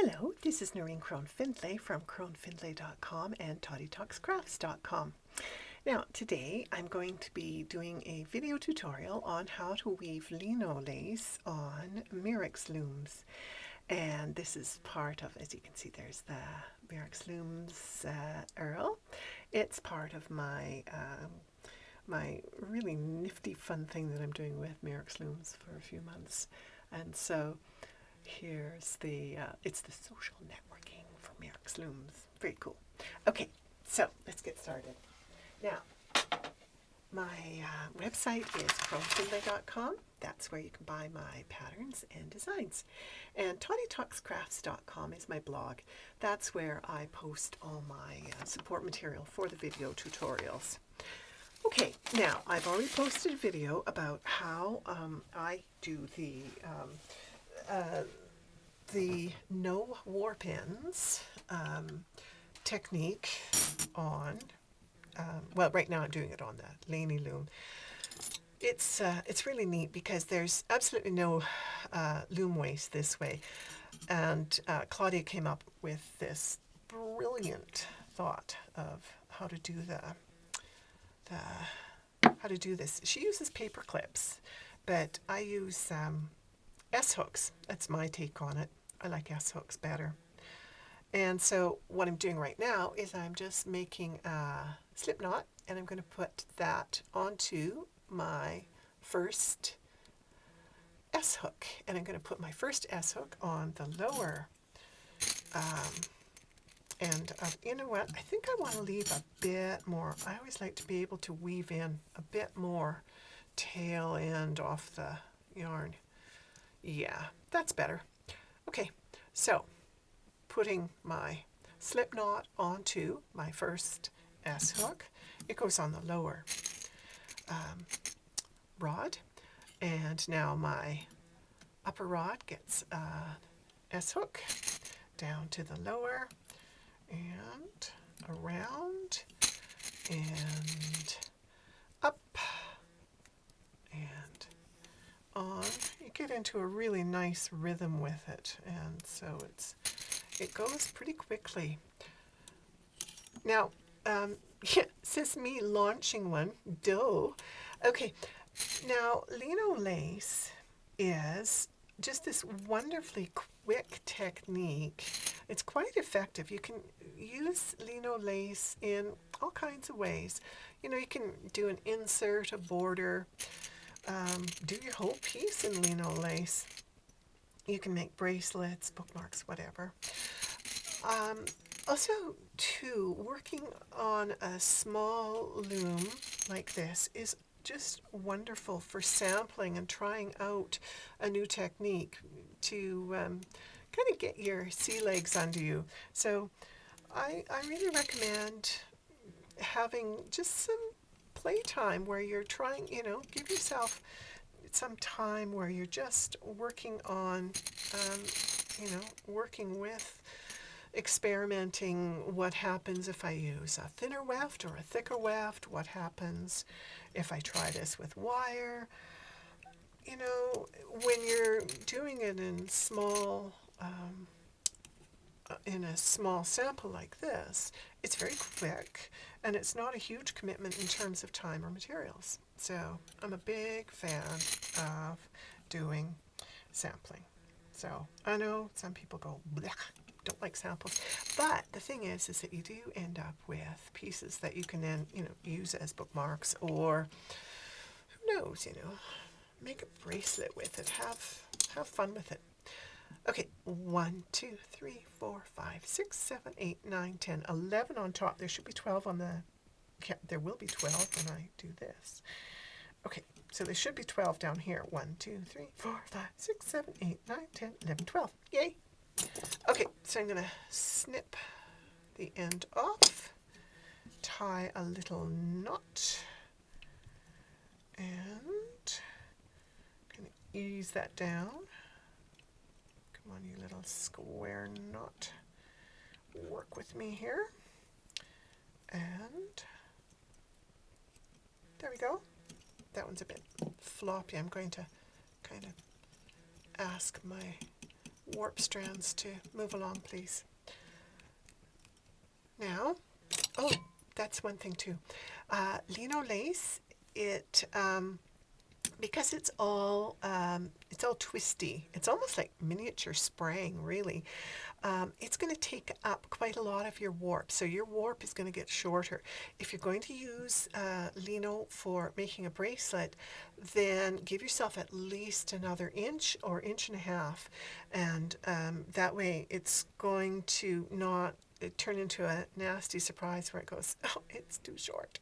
Hello, this is Noreen Crone Findlay from cronefindlay.com and toddytalkscrafts.com. Now, today I'm going to be doing a video tutorial on how to weave Leno lace on Mirrix looms. And this is part of, as you can see, there's the Mirrix looms Earl. It's part of my my really nifty fun thing that I'm doing with Mirrix looms for a few months. And so here's the, it's the social networking for Mirrix looms. Very cool. Okay, so let's get started. Now, my website is cronefindlay.com. That's where you can buy my patterns and designs. And toddytalkscrafts.com is my blog. That's where I post all my support material for the video tutorials. Okay, now I've already posted a video about how I do the no warp ends technique on, well, right now I'm doing it on the Leno loom. It's really neat because there's absolutely no loom waste this way, and Claudia came up with this brilliant thought of how to do this. She uses paper clips, but I use S-hooks. That's my take on it. I like S-hooks better. And so what I'm doing right now is I'm just making a slip knot, and I'm going to put that onto my first S-hook. And I'm going to put my first S-hook on the lower end of, you know what, I think I want to leave a bit more. I always like to be able to weave in a bit more tail end off the yarn. Yeah, that's better. Okay, so putting my slip knot onto my first S-hook. It goes on the lower rod, and now my upper rod gets S-hook down to the lower and around and up and on. You get into a really nice rhythm with it, and so it goes pretty quickly. Now, yeah, since me launching one, duh. Okay, now Leno lace is just this wonderfully quick technique. It's quite effective. You can use Leno lace in all kinds of ways. You know, you can do an insert, a border, do your whole piece in Leno lace. You can make bracelets, bookmarks, whatever. Also, too, working on a small loom like this is just wonderful for sampling and trying out a new technique to kind of get your sea legs under you. So I really recommend having just some playtime where you're trying, you know, give yourself some time where you're just working on, you know, working with, experimenting what happens if I use a thinner weft or a thicker weft, what happens if I try this with wire. You know, when you're doing it in small, in a small sample like this, it's very quick and it's not a huge commitment in terms of time or materials. So I'm a big fan of doing sampling. So I know some people go, blech, don't like samples, but the thing is that you do end up with pieces that you can then, you know, use as bookmarks, or who knows, you know, make a bracelet with it, have fun with it. Okay, 1, 2, 3, 4, 5, 6, 7, 8, 9, 10, 11 on top. There should be 12 on the, yeah, there will be 12 when I do this. Okay, so there should be 12 down here. 1, 2, 3, 4, 5, 6, 7, 8, 9, 10, 11, 12. Yay! Okay, so I'm going to snip the end off, tie a little knot, and kind of ease that down. Come on, you little square knot. Work with me here. And there we go. That one's a bit floppy. I'm going to kind of ask my warp strands to move along, please. Now, oh, that's one thing too. Leno Lace, because it's all twisty. It's almost like miniature spraying, really. It's going to take up quite a lot of your warp, so your warp is going to get shorter. If you're going to use lino for making a bracelet, then give yourself at least another inch or inch and a half, and that way it's going to not turn into a nasty surprise where it goes, oh, it's too short.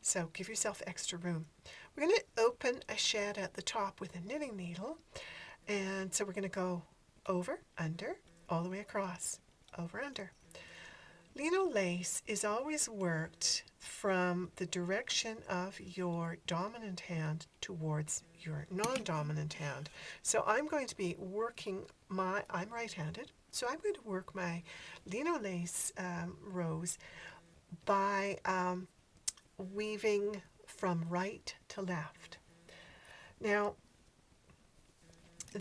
So give yourself extra room. We're going to open a shed at the top with a knitting needle, and so we're going to go over, under, all the way across, over, under. Leno Lace is always worked from the direction of your dominant hand towards your non-dominant hand. So I'm going to be working I'm right-handed, so I'm going to work my Leno Lace rows by weaving from right to left. Now,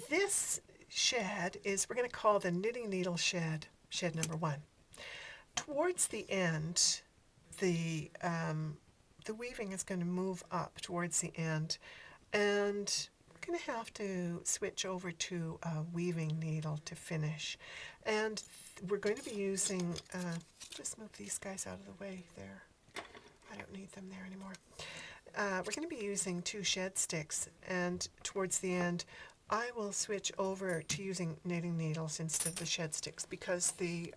this shed is, we're going to call the knitting needle shed number 1. Towards the end, the weaving is going to move up towards the end, and we're going to have to switch over to a weaving needle to finish. And we're going to be using, just move these guys out of the way there. I don't need them there anymore. We're going to be using 2 shed sticks, and towards the end I will switch over to using knitting needles instead of the shed sticks, because the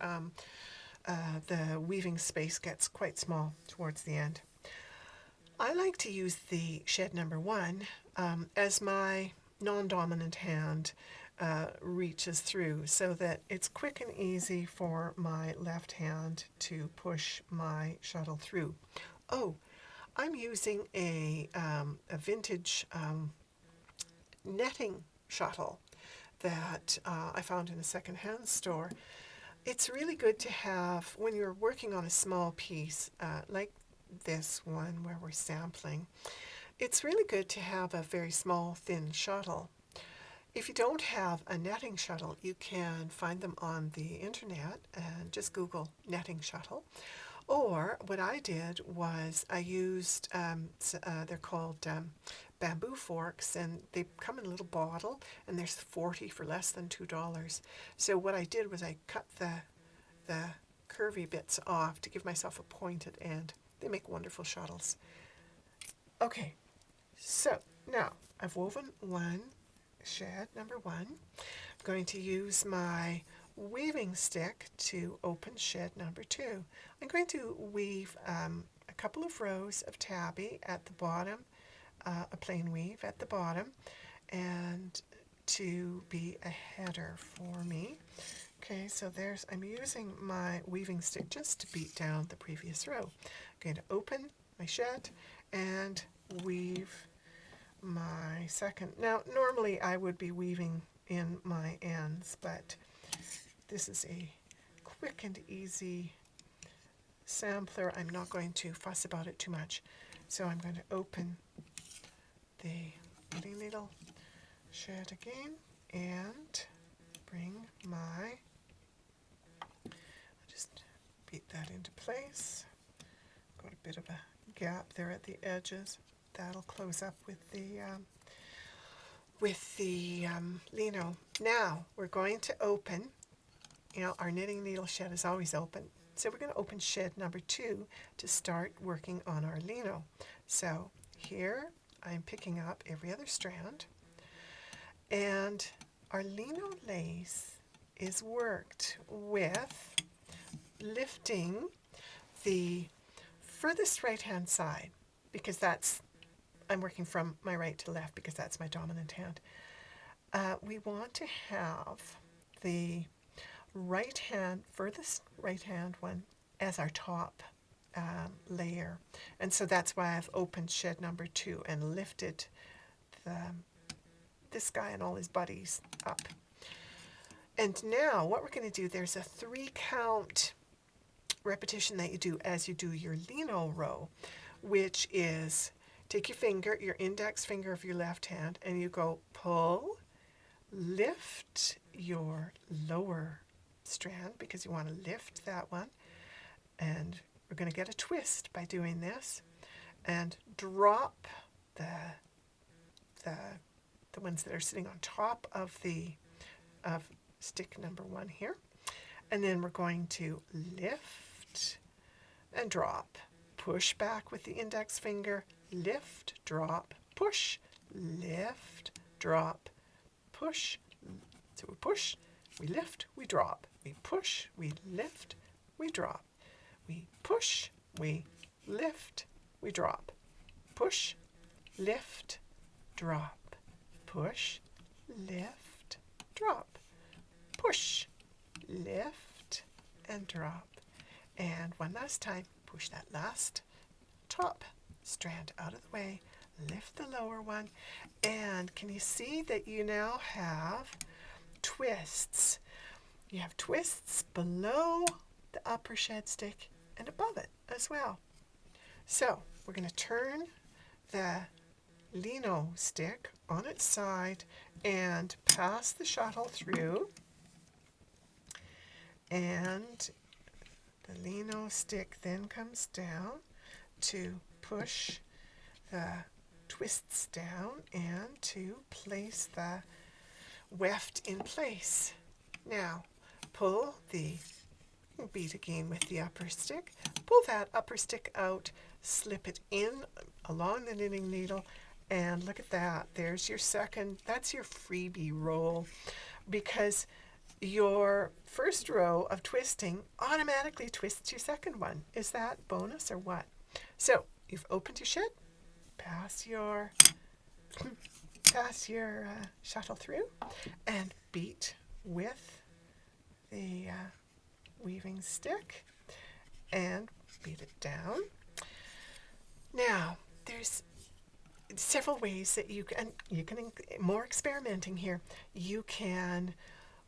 weaving space gets quite small towards the end. I like to use the shed number 1 as my non-dominant hand reaches through, so that it's quick and easy for my left hand to push my shuttle through. Oh, I'm using a vintage netting shuttle that I found in a second-hand store. It's really good to have when you're working on a small piece like this one where we're sampling. It's really good to have a very small, thin shuttle. If you don't have a netting shuttle, you can find them on the internet and just Google netting shuttle. Or what I did was I used, they're called bamboo forks, and they come in a little bottle, and there's 40 for less than $2. So what I did was I cut the curvy bits off to give myself a pointed end. They make wonderful shuttles. Okay, so now I've woven one shed, number 1. I'm going to use my weaving stick to open shed number 2. I'm going to weave a couple of rows of tabby at the bottom, a plain weave at the bottom, and to be a header for me. Okay, so I'm using my weaving stick just to beat down the previous row. I'm going to open my shed and weave my second. Now, normally I would be weaving in my ends, but this is a quick and easy sampler. I'm not going to fuss about it too much. So I'm going to open the knitting needle shed again and bring my, just beat that into place. Got a bit of a gap there at the edges. That'll close up with the lino. Now we're going to open, our knitting needle shed is always open. So we're going to open shed number 2 to start working on our lino. So here I'm picking up every other strand, and our Leno Lace is worked with lifting the furthest right hand side, because I'm working from my right to left because that's my dominant hand. We want to have the furthest right hand one as our top layer, and so that's why I've opened shed number 2 and lifted this guy and all his buddies up. And now what we're going to do, there's a 3 count repetition that you do as you do your lino row, which is take your index finger of your left hand, and you go pull, lift your lower strand because you want to lift that one, and we're going to get a twist by doing this, and drop the ones that are sitting on top of stick number 1 here, and then we're going to lift and drop, push back with the index finger, lift, drop, push, lift, drop, push. So we push, we lift, we drop, we push, we lift, we drop, we push, we lift, we drop, push, lift, drop, push, lift, drop, push, lift, and drop. And one last time, push that last top strand out of the way, lift the lower one, and can you see that you now have twists? You have twists below the upper shed stick and above it as well. So we're going to turn the lino stick on its side and pass the shuttle through, and the lino stick then comes down to push the twists down and to place the weft in place. Now pull the beat again with the upper stick, pull that upper stick out, slip it in along the knitting needle, and look at that, there's your second, that's your freebie roll, because your first row of twisting automatically twists your second one. Is that bonus or what? So you've opened your shed, pass your shuttle through, and beat with the weaving stick and beat it down. Now there's several ways that you can more experimenting here. You can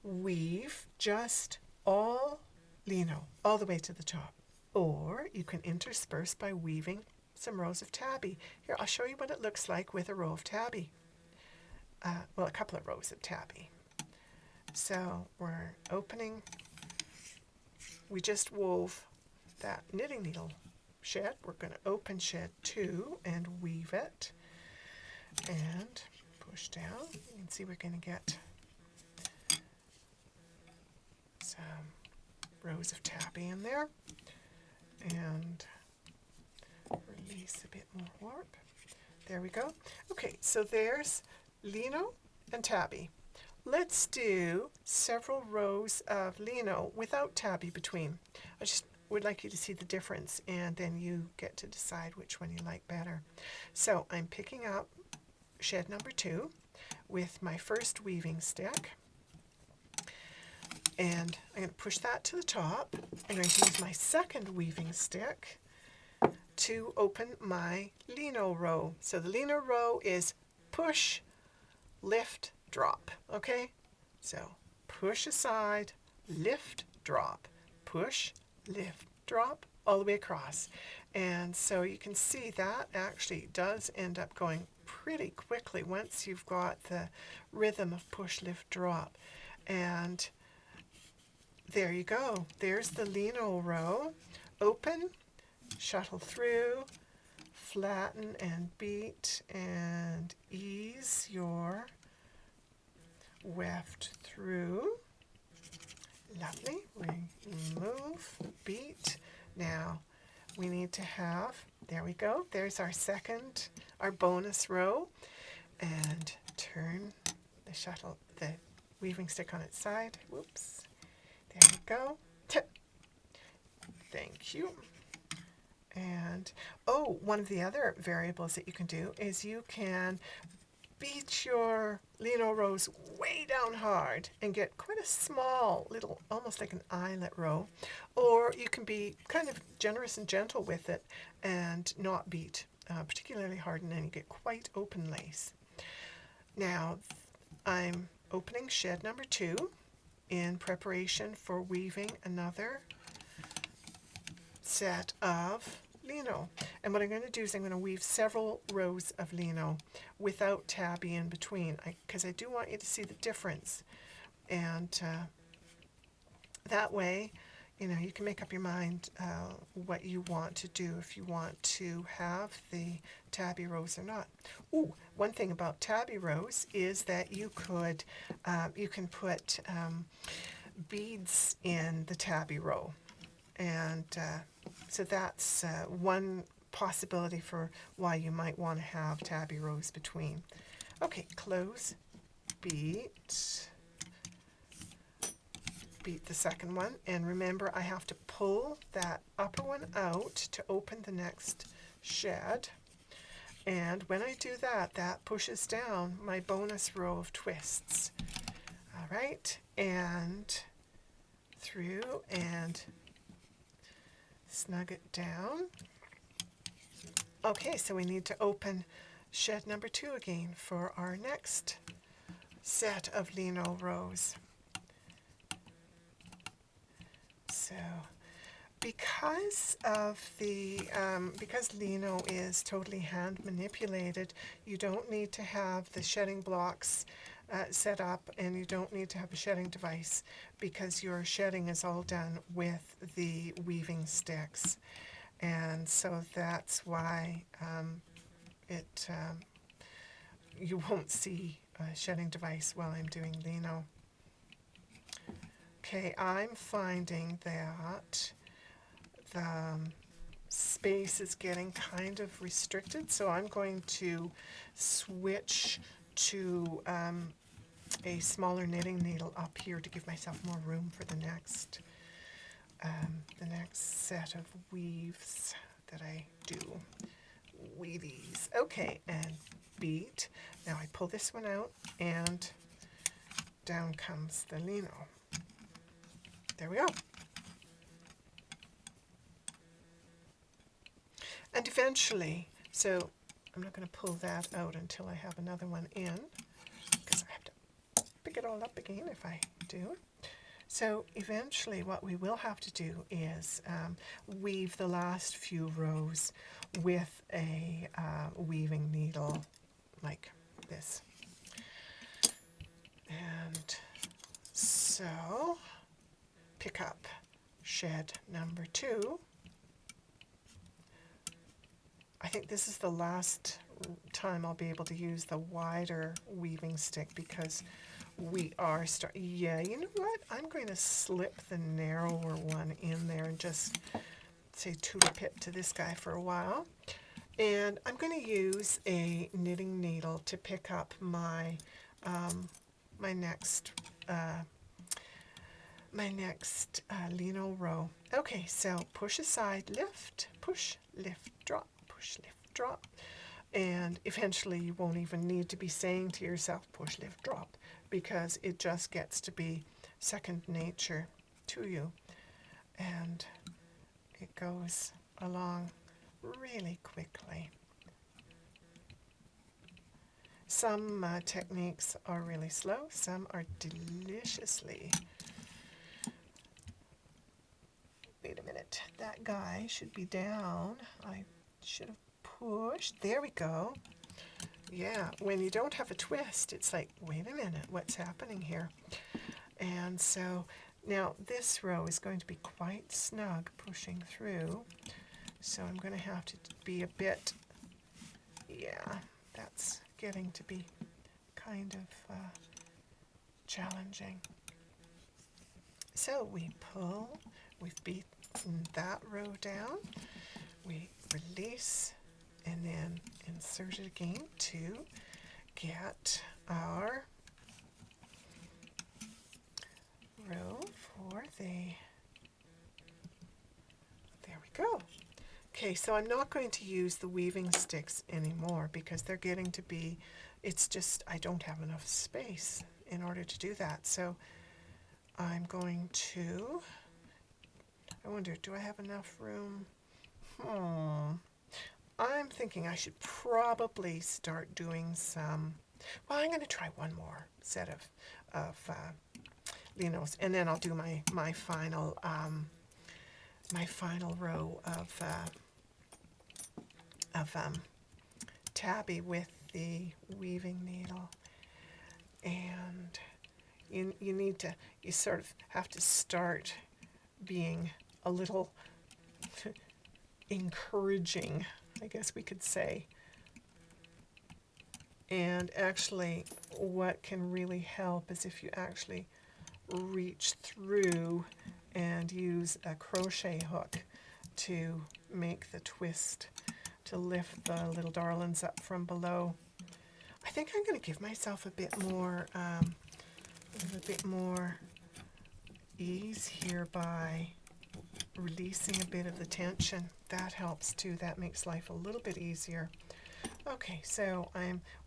weave just all lino all the way to the top, or you can intersperse by weaving some rows of tabby. Here, I'll show you what it looks like with a row of tabby. Well, a couple of rows of tabby. So we're opening, we just wove that knitting needle shed. We're going to open shed 2 and weave it and push down. You can see we're going to get some rows of tabby in there, and release a bit more warp. There we go. Okay, so there's lino and tabby. Let's do several rows of lino without tabby between. I just would like you to see the difference, and then you get to decide which one you like better. So I'm picking up shed number 2 with my first weaving stick, and I'm going to push that to the top. I'm going to use my second weaving stick to open my lino row. So the lino row is push, lift, drop. Okay, so push aside, lift, drop, push, lift, drop, all the way across. And so you can see that actually does end up going pretty quickly once you've got the rhythm of push, lift, drop. And there you go. There's the lino row. Open, shuttle through, flatten and beat and ease your weft through. Lovely. Remove, beat. Now we need to have, there we go, there's our second, our bonus row, and turn the shuttle, the weaving stick on its side. Whoops. There we go. Thank you. And oh, one of the other variables that you can do is you can beat your lino rows way down hard and get quite a small little, almost like an eyelet row, or you can be kind of generous and gentle with it and not beat particularly hard, and then you get quite open lace. Now I'm opening shed number 2 in preparation for weaving another set of lino. And what I'm going to do is I'm going to weave several rows of lino without tabby in between, because I do want you to see the difference. And that way, you know, you can make up your mind what you want to do, if you want to have the tabby rows or not. Ooh, one thing about tabby rows is that you can put beads in the tabby row, and so that's one possibility for why you might want to have tabby rows between. Okay, close, beat the second one, and remember I have to pull that upper one out to open the next shed, and when I do that, that pushes down my bonus row of twists. All right, and through and snug it down. Okay, so we need to open shed number 2 again for our next set of lino rows. So because lino is totally hand manipulated, you don't need to have the shedding blocks set up, and you don't need to have a shedding device, because your shedding is all done with the weaving sticks. And so that's why you won't see a shedding device while I'm doing lino. Okay, I'm finding that the space is getting kind of restricted, so I'm going to switch to a smaller knitting needle up here to give myself more room for the next set of weaves that I do. Weavies. Okay, and beat. Now I pull this one out, and down comes the lino. There we go. And eventually, so I'm not going to pull that out until I have another one in, because I have to pick it all up again if I do. So eventually what we will have to do is weave the last few rows with a weaving needle like this. And so pick up shed number 2. I think this is the last time I'll be able to use the wider weaving stick, because we are yeah, you know what? I'm going to slip the narrower one in there and just say toodle-pip to this guy for a while. And I'm going to use a knitting needle to pick up my my next lino row. Okay, so push aside, lift, push, lift, drop, push, lift, drop. And eventually you won't even need to be saying to yourself, push, lift, drop, because it just gets to be second nature to you. And it goes along really quickly. Some techniques are really slow, some are deliciously. Wait a minute, that guy should be down. I should have pushed. There we go. Yeah, when you don't have a twist, it's like, wait a minute, what's happening here? And so now this row is going to be quite snug pushing through. So I'm going to have to be a bit, yeah, that's getting to be kind of challenging. So we pull, we've beaten that row down, we release, and then insert it again to get our row for the, there we go. Okay, so I'm not going to use the weaving sticks anymore, because they're getting to be, it's just, I don't have enough space in order to do that. So I'm going to, I wonder, do I have enough room? I'm thinking I should probably start doing some, well, I'm going to try one more set of linos, and then I'll do my final row of tabby with the weaving needle, and you sort of have to start being a little encouraging, I guess we could say. And actually, what can really help is if you actually reach through and use a crochet hook to make the twist to lift the little darlings up from below. I think I'm going to give myself a bit more ease here by releasing a bit of the tension. That helps too. That makes life a little bit easier. Okay, so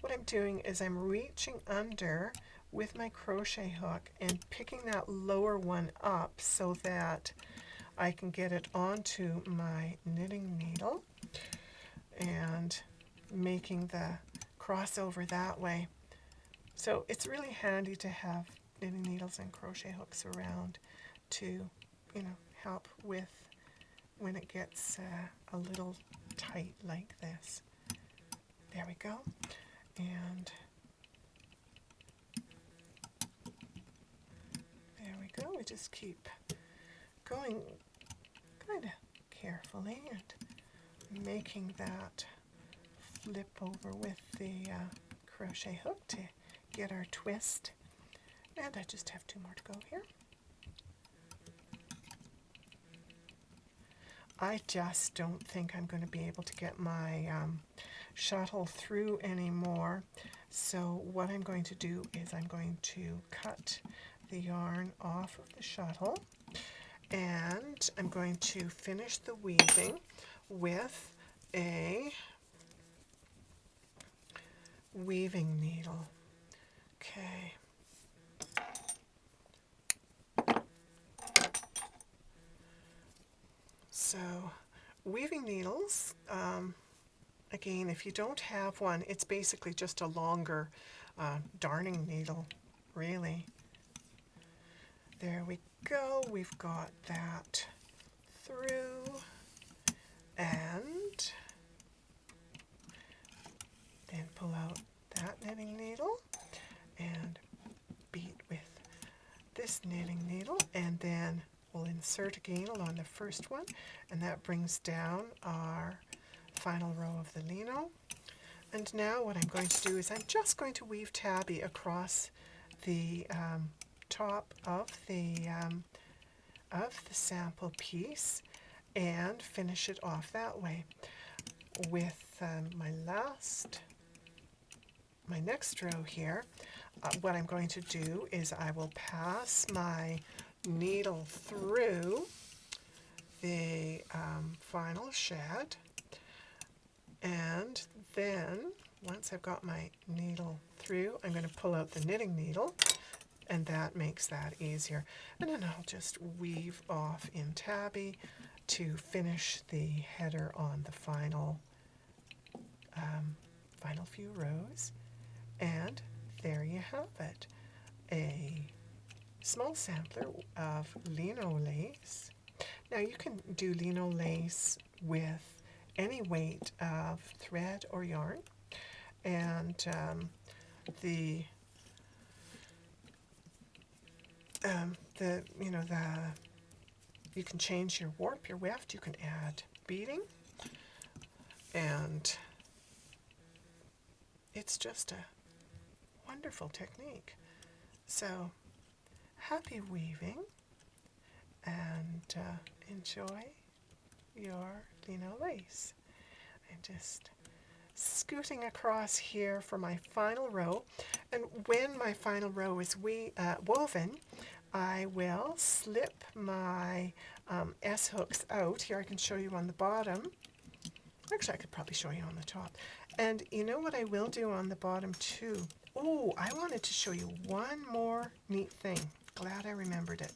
what I'm doing is I'm reaching under with my crochet hook and picking that lower one up so that I can get it onto my knitting needle and making the crossover that way. So it's really handy to have knitting needles and crochet hooks around to, help with when it gets a little tight like this. There we go. And there we go. We just keep going kind of carefully and making that flip over with the crochet hook to get our twist. And I just have 2 more to go here. I just don't think I'm going to be able to get my shuttle through anymore. So what I'm going to do is I'm going to cut the yarn off of the shuttle, and I'm going to finish the weaving with a weaving needle. Okay. So weaving needles, again, if you don't have one, it's basically just a longer darning needle, really. There we go. We've got that through, and then pull out that knitting needle and beat with this knitting needle, and then we'll insert again along the first one, and that brings down our final row of the lino. And now what I'm going to do is I'm just going to weave tabby across the top of the sample piece and finish it off that way. With my next row here, what I'm going to do is I will pass my needle through the final shed, and then once I've got my needle through, I'm going to pull out the knitting needle, and that makes that easier. And then I'll just weave off in tabby to finish the header on the final few rows. And there you have it, a small sampler of Leno lace. Now you can do Leno lace with any weight of thread or yarn, and you can change your warp, your weft. You can add beading, and it's just a wonderful technique. So happy weaving, and enjoy your Leno lace. I'm just scooting across here for my final row, and when my final row is woven, I will slip my S hooks out. Here I can show you on the bottom. Actually, I could probably show you on the top. And you know what I will do on the bottom too? Oh, I wanted to show you one more neat thing. Glad I remembered it.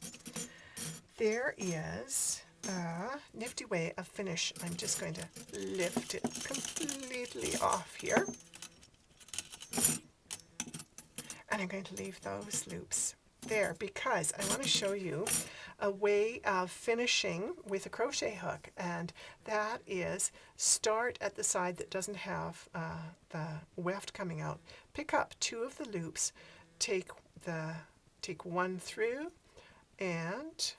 There is a nifty way of finish. I'm just going to lift it completely off here. And I'm going to leave those loops there because I want to show you a way of finishing with a crochet hook, and that is start at the side that doesn't have the weft coming out. Pick up 2 of the loops, take one through, and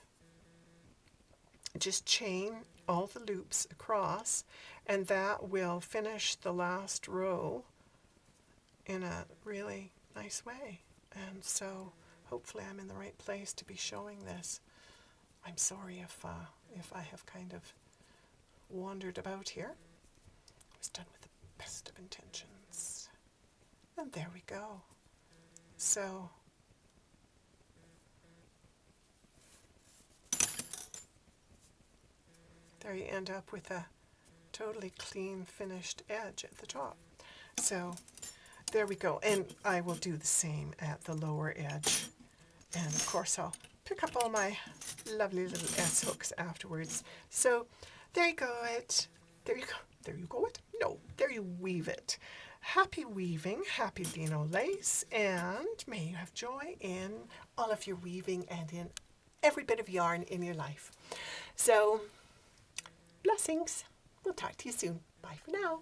just chain all the loops across, and that will finish the last row in a really nice way. And so hopefully I'm in the right place to be showing this. I'm sorry if I have kind of wandered about here. It was done with the best of intentions. And there we go. So there you end up with a totally clean finished edge at the top. So there we go. And I will do the same at the lower edge. And of course I'll pick up all my lovely little S hooks afterwards. So there you go it. There you go. There you go it. No, there you weave it. Happy weaving, happy lino lace, and may you have joy in all of your weaving and in every bit of yarn in your life. So blessings. We'll talk to you soon. Bye for now.